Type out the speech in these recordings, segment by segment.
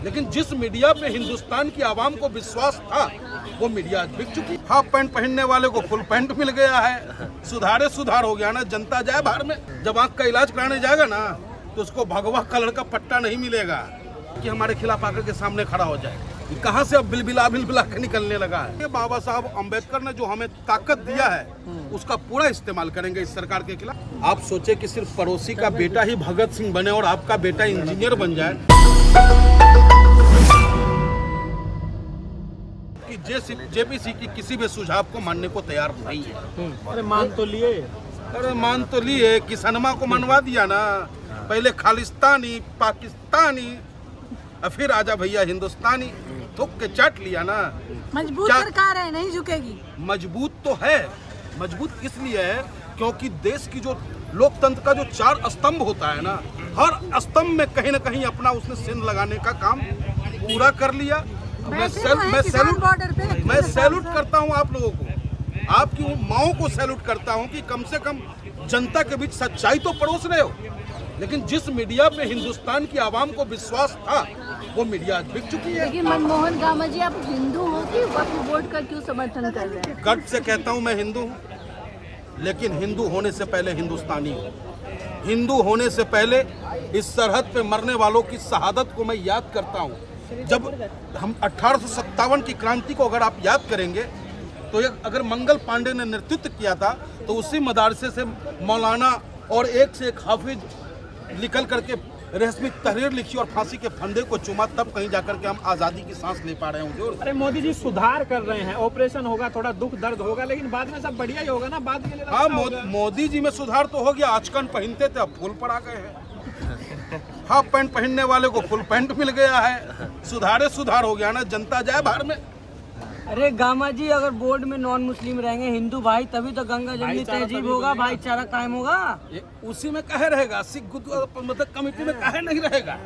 लेकिन जिस मीडिया पे हिंदुस्तान की आवाम को विश्वास था वो मीडिया आज बिक चुकी। हाफ पैंट पहनने वाले को फुल पैंट मिल गया है, सुधार हो गया ना। जनता जाए बाहर में, जब आंख का इलाज कराने जाएगा ना तो उसको भगवा कलर का पट्टा नहीं मिलेगा कि हमारे खिलाफ आकर के सामने खड़ा हो जाए। कहाँ से अब बिलबिला के निकलने लगा है। बाबा साहब अम्बेडकर ने जो हमें ताकत दिया है उसका पूरा इस्तेमाल करेंगे इस सरकार के खिलाफ। आप सोचे कि सिर्फ पड़ोसी का बेटा ही भगत सिंह बने और आपका बेटा इंजीनियर बन जाए कि जेपीसी की किसी भी सुझाव को मानने को तैयार नहीं है। अरे मान तो लिए कि सनमा को मनवा दिया ना। पहले खालिस्तानी पाकिस्तानी फिर आजा भैया हिंदुस्तानी, थूक के चाट लिया ना। मजबूत सरकार है, नहीं झुकेगी। मजबूत तो है, मजबूत इसलिए है क्योंकि देश की जो लोकतंत्र का जो 4 स्तंभ होता है ना, हर स्तंभ में कहीं ना कहीं अपना उसने सिन लगाने का काम पूरा कर लिया। मैं सैल्यूट करता हूं आप लोगों को, आपकी माओं को सैल्यूट करता हूं कि कम से कम जनता के बीच सच्चाई तो परोस रहे हो। लेकिन जिस मीडिया पे हिंदुस्तान की आवाम को विश्वास था वो मीडिया आज बिक चुकी है। लेकिन मनमोहन गामा जी, आप हिंदू हो कि वक्फ बोर्ड का क्यों समर्थन कर रहे हैं? गर्व से कहता हूं मैं हिंदू हूं, लेकिन हिंदू होने से पहले हिंदुस्तानी हूं। हिंदू होने से पहले इस सरहद पे मरने वालों की शहादत को मैं याद करता हूं। जब हम 1857 की क्रांति को अगर आप याद करेंगे तो अगर मंगल पांडे ने नेतृत्व किया था तो उसी मदरसे से मौलाना और एक से एक हाफिज निकल करके रस्मी तहरीर लिखी और फांसी के फंदे को चुमा, तब कहीं जाकर के हम आज़ादी की सांस ले पा रहे हैं। अरे मोदी जी सुधार कर रहे हैं, ऑपरेशन होगा, थोड़ा दुख दर्द होगा, लेकिन बाद में सब बढ़िया ही होगा ना। बाद के लिए हाँ, मोदी जी में सुधार तो हो गया। आजकल पहनते थे अब फुल पर आ गए हैं। हाफ पैंट पहनने वाले को फुल पैंट मिल गया है, सुधार हो गया ना। जनता जाए बाहर में। अरे गामा जी, अगर बोर्ड में नॉन मुस्लिम रहेंगे हिंदू भाई, तभी तो गंगा जमनी तहजीब होगा, भाईचारा कायम होगा। उसी में कहे रहेगा, सिख मतलब कमेटी में कहे नहीं रहेगा,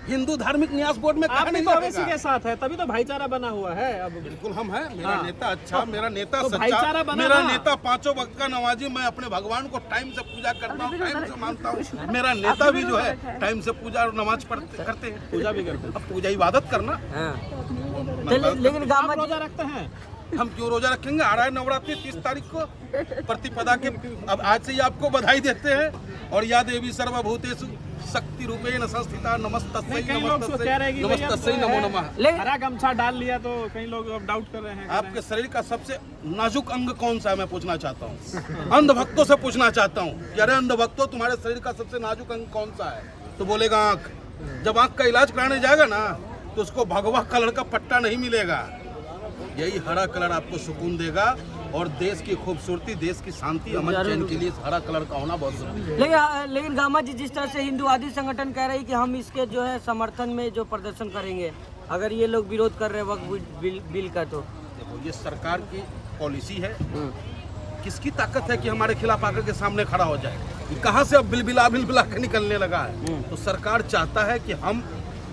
हिंदू धार्मिक न्यास बोर्ड में कहे नहीं रहेगा। के साथ है तभी तो भाईचारा बना हुआ है। अब बिल्कुल हम हैं। मेरा नेता अच्छा, मेरा नेता तो सच्चा, मेरा नेता 5 वक्त का नमाजी। मैं अपने भगवान को टाइम से पूजा करता हूँ, टाइम से मानता हूँ। मेरा नेता भी जो है टाइम से पूजा और नमाज करते हैं, पूजा भी करते हैं। अब पूजा इबादत करना। लेकिन गामा जी रोजा रखते हैं, हम क्यों रोजा रखेंगे? आ रहा है नवरात्रि 30 तारीख को, प्रतिपदा के। अब आज से ही आपको बधाई देते हैं। और या देवी सर्वभूतेषु शक्ति रूपेण संस्थिता नमस्तस्यै नमो नमः। हरा गमछा डाल लिया तो कई लोग अब डाउट कर रहे हैं। आपके शरीर का सबसे नाजुक अंग कौन सा है मैं पूछना चाहता हूँ। अंध भक्तों से पूछना चाहता हूँ कि अरे अंध भक्तों, तुम्हारे शरीर का सबसे नाजुक अंग कौन सा है? तो बोलेगा आँख। जब आँख का इलाज कराने जाएगा ना तो उसको भगवा कलर का पट्टा नहीं मिलेगा। यही हरा कलर आपको सुकून देगा और देश की खूबसूरती, देश की शांति, अमन चैन के लिए हरा कलर का होना बहुत जरूरी है। लेकिन गामा जी, जिस तरह से हिंदूवादी संगठन कह रही कि हम इसके जो है समर्थन में जो प्रदर्शन करेंगे, अगर ये लोग विरोध कर रहे हैं वक्फ बिल का, तो देखो ये सरकार की पॉलिसी है। किसकी ताकत है कि हमारे खिलाफ आकर के सामने खड़ा हो जाए? कहाँ से अब बिलबिला के निकलने लगा है। तो सरकार चाहता है कि हम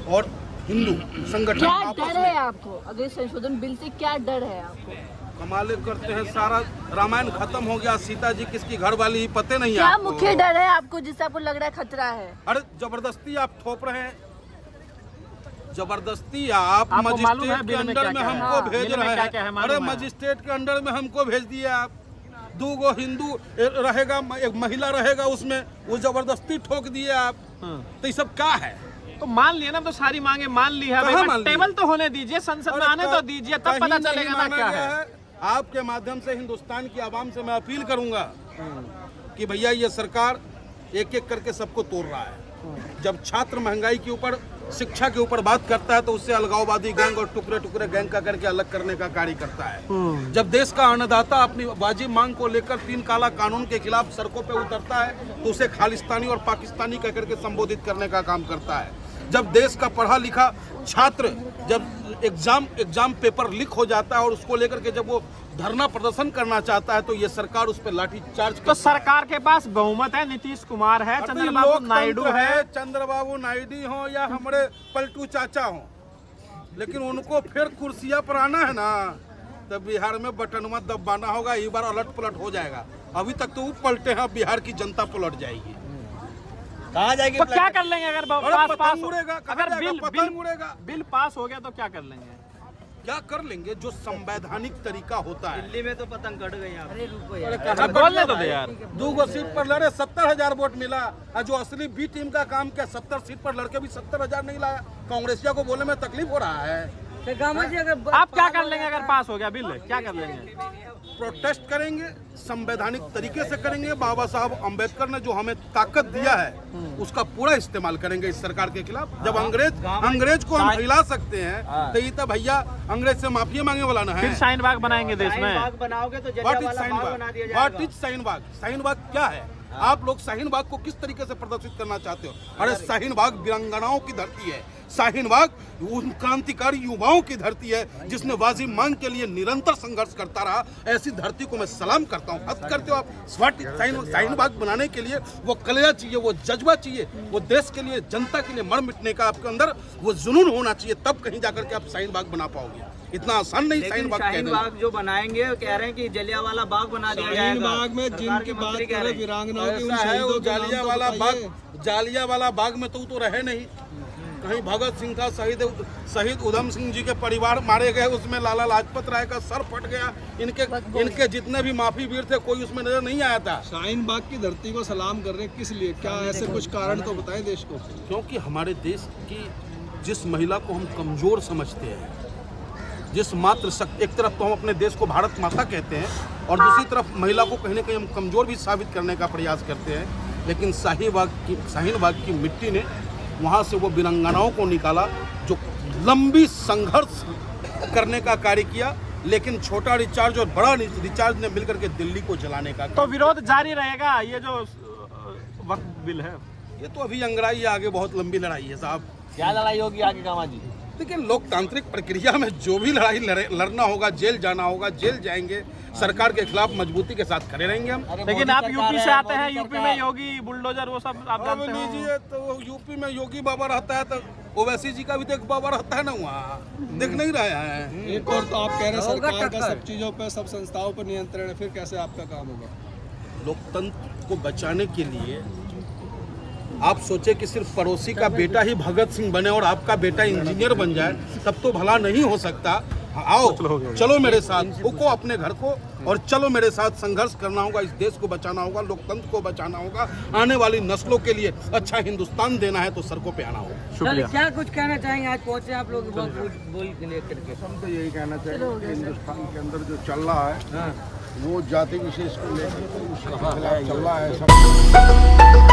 और हिंदू संगठन क्या डर है आपको? अगर संशोधन बिल से क्या डर है आपको? कमाले करते हैं, सारा रामायण खत्म हो गया, सीता जी किसकी घर वाली ही पते नहीं है। क्या मुख्य डर है आपको जिससे आपको लग रहा है खतरा है? अरे जबरदस्ती आप थोप रहे हैं, जबरदस्ती आप मजिस्ट्रेट के अंडर में हमको भेज रहे हैं। अरे मजिस्ट्रेट के अंडर में हमको भेज दिए आप। 2 हिंदू रहेगा, एक महिला रहेगा, उसमें वो जबरदस्ती ठोक दिए आप। तो ये सब क्या है? तो मान लिया ना, तो सारी मांगे मान ली है। टेबल तो होने दीजिए, संसद में आने तो दीजिए, तब पता चलेगा ना क्या है। आपके माध्यम से हिंदुस्तान की आवाम से मैं अपील करूंगा कि भैया ये सरकार एक एक करके सबको तोड़ रहा है। जब छात्र महंगाई के ऊपर, शिक्षा के ऊपर बात करता है तो उससे अलगाववादी गैंग और टुकड़े टुकड़े गैंग का करके अलग करने का कार्य करता है। जब देश का अन्नदाता अपनी वाजिब मांग को लेकर 3 काला कानून के खिलाफ सड़कों पे उतरता है तो उसे खालिस्तानी और पाकिस्तानी कह करके संबोधित करने का काम करता है। जब देश का पढ़ा लिखा छात्र जब एग्जाम पेपर लीक हो जाता है और उसको लेकर के जब वो धरना प्रदर्शन करना चाहता है तो ये सरकार उस पर लाठी चार्ज। तो सरकार के पास बहुमत है, नीतीश कुमार है, चंद्रबाबू नायडू है, चंद्रबाबू नायडू हो या हमारे पलटू चाचा हो, लेकिन उनको फिर कुर्सियां पर आना है ना तो बिहार में बटनवा दबाना होगा। एक बार अलट पलट हो जाएगा। अभी तक तो वो पलटे हैं, बिहार की जनता पलट जाएगी। कहाँ जाएगी? तो क्या कर लेंगे अगर पास उड़ेगा, अगर पतंग उड़ेगा। बिल पास हो गया तो क्या कर लेंगे? क्या कर लेंगे? जो संवैधानिक तरीका होता है। दिल्ली में तो पतंग कट गई। अरे रुको यार, अब बोलने तो दे यार। 2 सीट पर लड़े 70,000 वोट मिला, और जो असली बी टीम का काम किया 70 सीट पर लड़के भी 70,000 नहीं लाया। कांग्रेसिया को बोलने में तकलीफ हो रहा है। तो गामा जी अगर आप क्या कर लेंगे अगर पास हो गया बिल? क्या कर लेंगे? प्रोटेस्ट करेंगे, संवैधानिक तरीके से करेंगे। बाबा साहब अंबेडकर ने जो हमें ताकत दिया है उसका पूरा इस्तेमाल करेंगे इस सरकार के खिलाफ। जब अंग्रेज को हम हिला सकते हैं तो ये तो भैया अंग्रेज से माफी मांगे वाला ना है। फिर शाहीन बाग बनाएंगे देश में। बाग बनाओगे तो व्हाट इज जलियांवाला बाग बना दिया व्हाट जाएगा। इज शाहीन बाग? शाहीन बाग क्या है? आप लोग शाहीन बाग को किस तरीके से प्रदर्शित करना चाहते हो? अरे शाहीन बाग वीरांगनाओं की धरती है। शाहीन बाग उन क्रांतिकारी युवाओं की धरती है जिसने वाजिब मांग के लिए निरंतर संघर्ष करता रहा। ऐसी धरती को मैं सलाम करता हूँ। हद करते हो आप। शाहीन बाग बनाने के लिए वो कलेजा चाहिए, वो जज्बा चाहिए, वो देश के लिए, जनता के लिए मर मिटने का आपके अंदर वो जुनून होना चाहिए। तब कहीं जाकर के आप शाहीन बाग बना पाओगे। इतना आसान नहीं शाहीन बाग शाहीन बाग जो बनाएंगे वो कह रहे हैं कि जलियांवाला बाग बना दिया जाएगा। बाग में जिनकी बात करें वीरांगनाओं की, उन ऐसा है वो शहीदों के नाम तो बताइए। जालियांवाला बाग में तो रहे नहीं। कहीं भगत सिंह था, शहीद उधम सिंह जी के परिवार मारे गए, उसमें लाला लाजपत राय का सर फट गया। इनके जितने भी माफी वीर थे कोई उसमें नजर नहीं आया था। शाहीन बाग की धरती को सलाम कर रहे हैं, किस लिए? क्या ऐसे कुछ कारण तो बताएं देश को। क्योंकि हमारे देश की जिस महिला को हम कमजोर समझते हैं, जिस मात्र शक्ति, एक तरफ तो हम अपने देश को भारत माता कहते हैं और दूसरी तरफ महिला को कहीं ना कहीं हम कमजोर भी साबित करने का प्रयास करते हैं। लेकिन शाहीन बाग की मिट्टी ने वहाँ से वो वीरांगनाओं को निकाला जो लंबी संघर्ष करने का कार्य किया। लेकिन छोटा रिचार्ज और बड़ा रिचार्ज ने मिलकर के दिल्ली को जलाने का। तो विरोध जारी रहेगा। ये जो वक्त बिल है ये तो अभी अंगड़ाई है, आगे बहुत लंबी लड़ाई है साहब। क्या लड़ाई होगी आगे कामा जी? देखिए, लोकतांत्रिक प्रक्रिया में जो भी लड़ाई लड़ना होगा, जेल जाना होगा, जेल जाएंगे। सरकार के खिलाफ मजबूती के साथ खड़े रहेंगे हम। लेकिन आप यूपी से आते हैं, यूपी में योगी बुलडोजर वो सब आप जानते हो। लीजिए, तो यूपी में योगी बाबा रहता है तो ओवैसी जी का भी तो एक बाबा रहता है ना, वहाँ दिख नहीं रहे हैं। एक और तो आप कह रहे हैं सरकार का सब चीजों पे, सब संस्थाओं पर नियंत्रण है, फिर कैसे आपका काम होगा? लोकतंत्र को बचाने के लिए आप सोचे कि सिर्फ पड़ोसी का बेटा ही भगत सिंह बने और आपका बेटा इंजीनियर बन जाए, तब तो भला नहीं हो सकता। आओ, चलो मेरे साथ, रुको अपने घर को और चलो मेरे साथ। संघर्ष करना होगा, इस देश को बचाना होगा, लोकतंत्र को बचाना होगा, आने वाली नस्लों के लिए अच्छा हिंदुस्तान देना है तो सड़कों पे आना होगा। शुक्रिया। क्या कुछ कहना चाहेंगे? आज पहुंचे आप लोग बोल के लेकर के। हम तो यही कहना चाहेंगे कि हिंदुस्तान के अंदर जो चल रहा है वो जाति विशेष को लेकर उसका खिलाफ चल रहा है सब।